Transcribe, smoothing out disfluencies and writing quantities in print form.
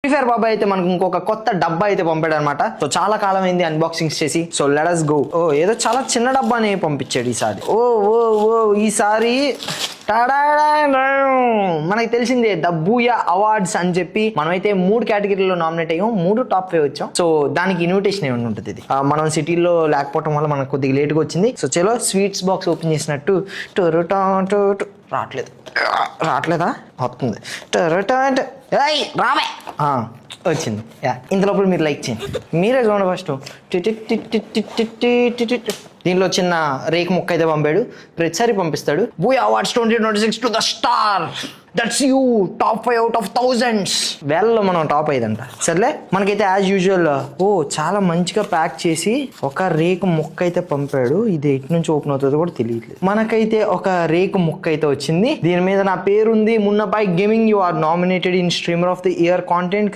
Free fire బాబాయ్ అయితే మనకు ఇంకొక కొత్త డబ్బా అయితే పంపాడు అనమాట. సో చాలా కాలం అయింది అన్బాక్సింగ్స్ చేసి. So let us go. ఓ ఏదో చాలా చిన్న డబ్బాని పంపించాడు ఈసారి. ఓ ఓ ఓ ఈసారి మనకి తెలిసిందే ద బూయా అవార్డ్స్ అని చెప్పి మనమైతే 3 కేటగిరీలో నామినేట్ అయ్యాం, 3 టాప్ 5 వచ్చాం. సో దానికి ఇన్విటేషన్ ఏమైనా ఉంటుంది. ఇది మనం సిటీలో లేకపోవడం వల్ల మనకు కొద్దిగా లేట్గా వచ్చింది. సో చలో స్వీట్స్ బాక్స్ ఓపెన్ చేసినట్టు రావట్లేదా వస్తుంది రావే వచ్చింది. ఇంతలోపల మీరు లైక్ చేయండి, మీరే చూడండి ఫస్ట్. దీనిలో చిన్న రేకు ముక్క అయితే పంపాడు, ప్రతిసారి పంపిస్తాడు. Booyah awards 2026 to the star, that's you, top 5 out of thousands. వేలలో మనం టాప్ 5 అంట. సర్లే మనకైతే యాజ్ యూజువల్ చాలా మంచిగా ప్యాక్ చేసి ఒక రేకు ముక్క అయితే పంపాడు. ఇది ఎటు నుంచి ఓపెన్ అవుతుందో కూడా తెలియట్లేదు. మనకైతే ఒక రేకు ముక్క అయితే వచ్చింది. దీని మీద నా పేరు ఉంది, మున్నపై gaming, you are nominated in streamer of the year content